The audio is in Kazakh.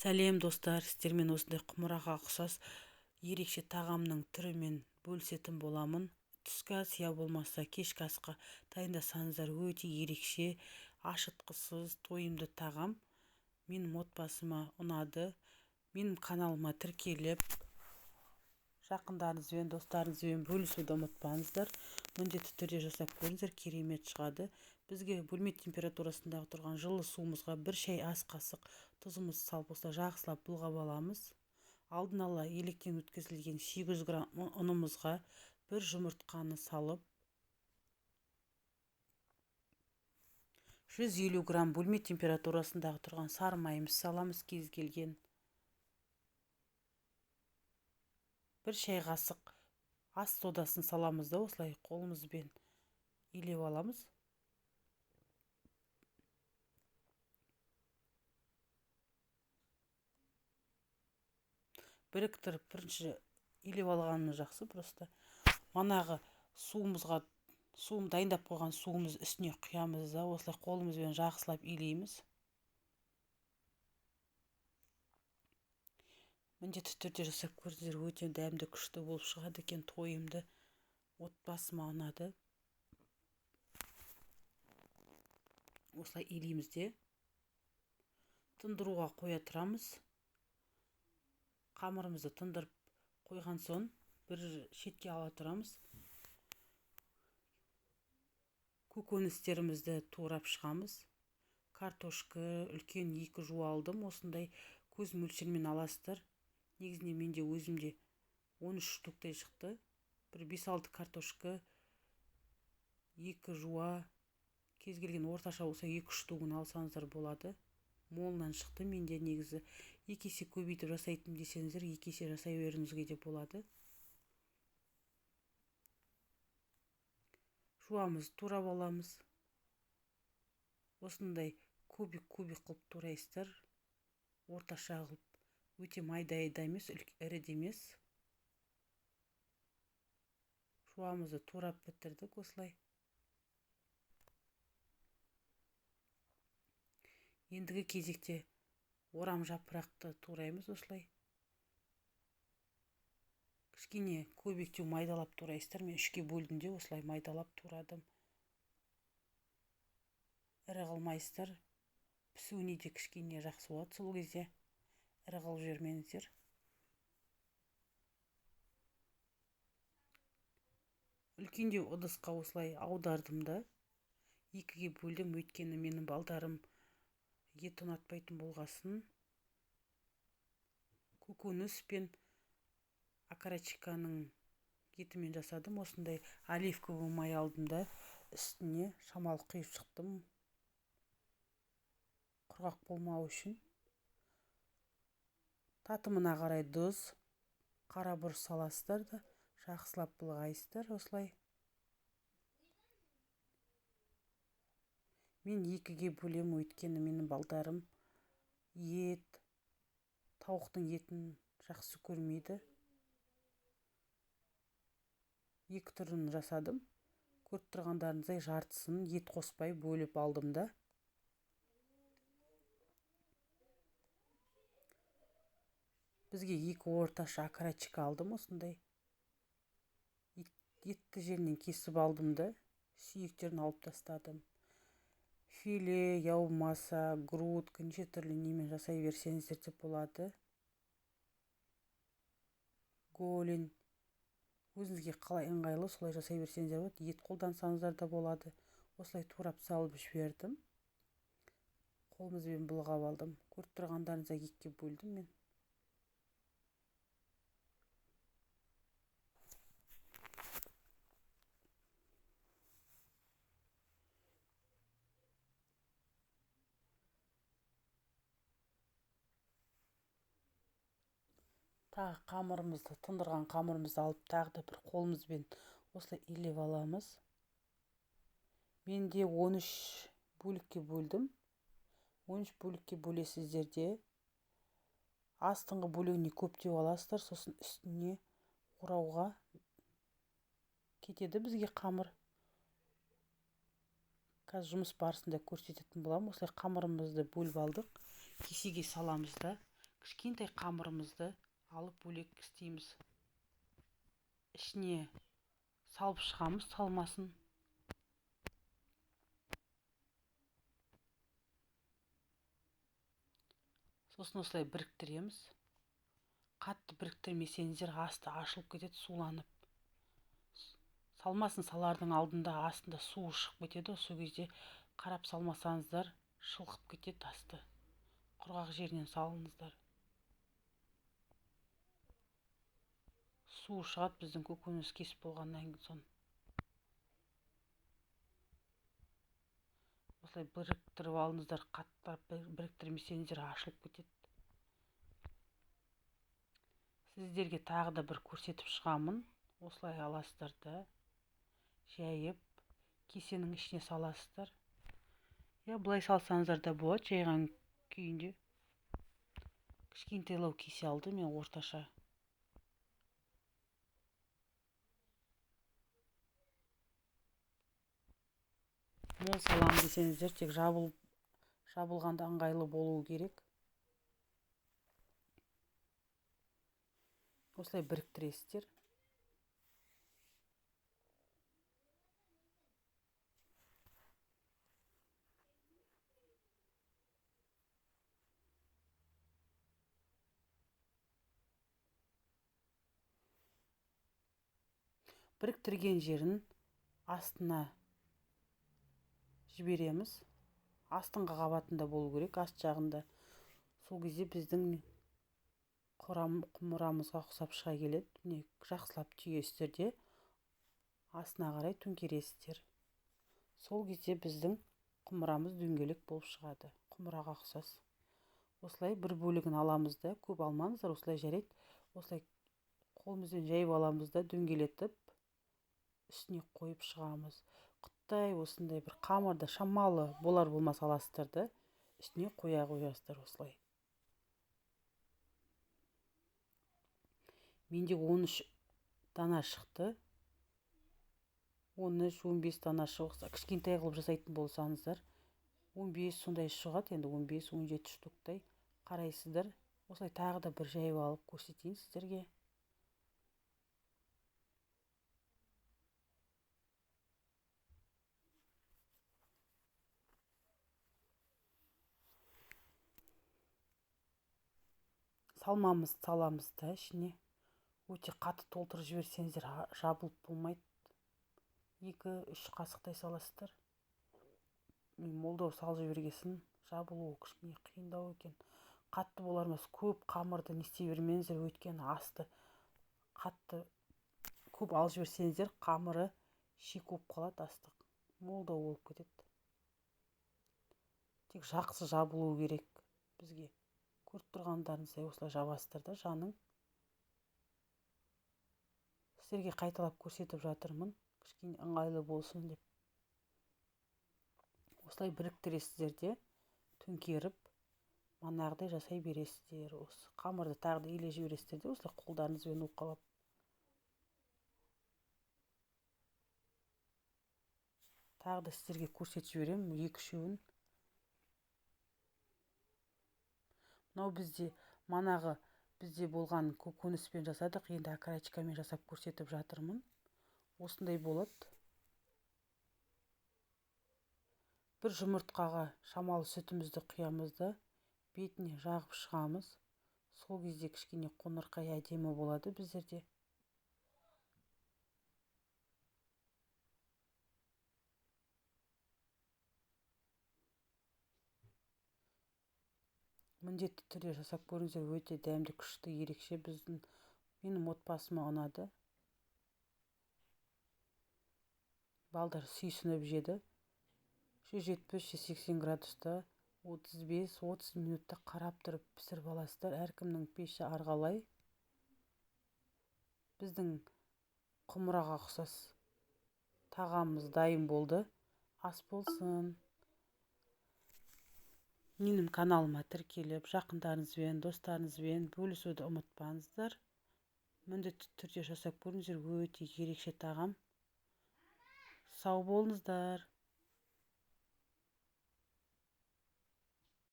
Сәлем достар, сіздермен осындай құмыраға ұқсас ерекше тағамның түрімен бөлісетін боламын. Түскі ас я болмаса кешкі асқа дайындасаңыздар өте ерекше, ашытқысыз, тойымды тағам. Менің отбасыма ұнады. Менің каналыма тіркеліп, жақындарыңызбен, достарыңызбен бөлісуді ұмытпаңыздар. Міндетті түрде жасап көріңіздер, керемет шығады. Бізге бөлме температурасындағы тұрған жылы суымызға 1 шай ас қасық тұзымыз салып, осылай жақсылап бұлғап аламыз. Алдын ала електен өткізілген 800 грамм ұнымызға 1 жұмыртқаны салып, 150 грамм бөлме температурасындағы тұрған сары майымыз саламыз, кез келген. 1 шай қасық ас содасын саламыз да осылай қолымызбен илеп аламыз. Біріктіріп, бірінші илеп алғанымыз жақсы, просто манағы дайындап қойған суымыз үстіне құямыз да осылай қолымызбен жақсылап илейміз. Міндетті түрде жасап көріңіздер, өте дәмді, күшті болып шығады екен, тойымды, отбасыма ұнады. Осылай илейміз де тындыруға қоя тұрамыз. Қамырымызды тындырып қойған соң бір шетке ала тұрамыз. Көкөністерімізді турап шығамыз. Картошка үлкен 2 жуа алдым. Осындай көз мөлшермен аласыздар. Негізінде менде өзімде 13 штуктай шықты. Бір 5-6 картошка, 2 жуа, кез келген орташа болса 2 штугын алсаңыздар болады. Молынан шықты. Менде негізі 2 есе көбейтіп жасайтын десеңіздер, 2 есе жасай беріңізге де болады. Жуамыз, турап аламыз. Осындай кубик қылып турайсыздар. Орташа қылып, өте майда емес, ірі емес. Жуамызды турап бітірдік осылай. Ендігі кезекте орам жапырақты тураймыз осылай. Кішкене көбіктеу майдалап турайсыздар. Мен 3-ке бөлдім де осылай майдалап турадым. Ірі қылмайсыздар. Пісуіне де кішкене жақсы болады. Сол кезде ірі қылып жібермеңіздер. Үлкендеу ыдысқа осылай аудардым да 2-ге бөлдім, өйткені менің балдарым ет ұнатпайтын болғасын. Көкөніс пен окорочканың етімен жасадым. Осындай оливковый май алдым да үстіне шамалы құйып шықтым. Құрғақ болмау үшін. Татымына қарай тұз, қара бұрыш саласыздар да жақсылап былғайсыздар осылай. Мен 2-ге бөлем, өйткені менің балдарым тауықтың етін жақсы көрмейді. 2 түрін жасадым. Көріп тұрғандарыңыздай жартысын ет қоспай бөліп алдым да. Бізге 2 орташа окорочка алдым осындай. Етті жерінен кесіп алдым да, сүйектерін алып тастадым. Филе, я болмаса грудка, неше түрлі немен жасай берсеңіздер де болады. Голень. Өзіңізге қалай ыңғайлы, солай жасай берсеңіздер болады. Ет қолдансаңыздар да болады. Осылай турап салып жібердім. Қолымызбен бұлғап алдым. Көріп тұрғандарыңыздай 2-ге бөлдім мен. Тағы қамырымызды, тындырған қамырымызды алып, тағы да бір қолымызбен осылай илеп аламыз. Мен де 13 бөлікке бөлдім. 13 бөлікке бөлесіздер де астыңғы бөлігіне көптеу аласыздар, сосын үстіне орауға кетеді бізге қамыр. Қазір жұмыс барысында көрсететін боламын. Осылай қамырымызды бөліп алдық. Кесеге саламыз да кішкентай қамырымызды алып бөлек істейміз. Ішіне салып шығамыз салмасын. Сосын осылай біріктіреміз. Қатты біріктірмесеңіздер асты ашылып кетеді, суланып. Салмасын салардың алдында астында суы шығып кетеді. Сол кезде қарап салмасаңыздар шылқып кетеді асты. Құрғақ жерінен салыңыздар. Суы шығады біздің көкөніс кесіп болғаннан соң. Осылай біріктіріп алыңыздар. Қаттап біріктірмесеңіздер ашылып кетеді. Сіздерге тағы да бір көрсетіп шығамын. Осылай аласыздар да жайып кесенің ішіне саласыздар. Я былай салсаңыздар да болады, жайған күйінде. Кішкентайлау кесе алды мен, орташа. Мол салам десеңіздер, тек жабылғанда ыңғайлы болуы керек. Осылай біріктіресіздер. Біріктірген жерін астына жібереміз. Астыңғы қабатында болу керек, аст жағында. Сол кезде біздің құмырамызға ұқсап шыға келеді. Міне, жақсылап түйесіздер де астына қарай төңкересіздер. Сол кезде біздің құмырамыз дөңгелек болып шығады. Құмыраға ұқсас. Осылай бір бөлігін аламыз да, көп алмаңыздар, осылай жарайды. Осылай қолымызбен жайып аламыз да, дөңгелетіп үстіне қойып шығамыз. Құттай осындай бір қамырды шамалы болар болмас аласыздар да, үстіне қоя қоясыздар осылай. Менде 13 дана шықты. 13-15 дана шықса, кішкентай қылып жасайтын болсаңыздар 15 сондай шығады, енді 15-17 штуктай қарайсыздар. Осылай тағы да бір жайып алып көрсетейін сіздерге. Салмамыз саламыз да ішіне. Өте қатты толтырып жіберсеңіздер жабылып болмайды. 2-3 қасықтай саласыздар. Молдау салып жібергесін жабылуы кішкене қиындау екен. Қатты болармыз, көп қамырды не істей бермеңіздер, өйткені асты қатты көп алып жіберсеңіздер қамыры шек болып қалады, астық молдау болып кетеді. Тек жақсы жабылуы керек бізге. Көріп тұрғандарыңыздай осылай жабасыздар да жаның. Сіздерге қайталап көрсетіп жатырмын, кішкене ыңғайлы болсын деп. Осылай біріктіресіздер де төңкеріп, манағыдай жасай бересіздер. Осы қамырды тағы да иле жібересіздер де, осылай қолдарыңызбен уқалап. Тағы да сіздерге көрсетіп жіберемін, 2-3-еуін. Мынау бізде болған көкөніспен жасадық, енді окорочкамен жасап көрсетіп жатырмын. Осындай болады. Бір жұмыртқаға шамалы сүтімізді құямыз да, бетіне жағып шығамыз. Сол кезде кішкене қоңырқай әдемі болады біздерде. Міндетті түрде жасап көріңіздер, өте дәмді, күшті, ерекше. Менің отбасыма ұнады. Балдар сүйсініп жеді. 170-180 градуста 35-30 минутта қарап тұрып пісіріп аласыздар. Әркімнің пеші арғалай. Біздің құмыраға ұқсас тағамымыз дайын болды. Ас болсын. Менің каналыма тіркеліп, жақындарыңызбен, достарыңызбен бөлісуді ұмытпаңыздар. Міндетті түрде жасап көріңіздер, өте ерекше тағам. Сау болыңыздар.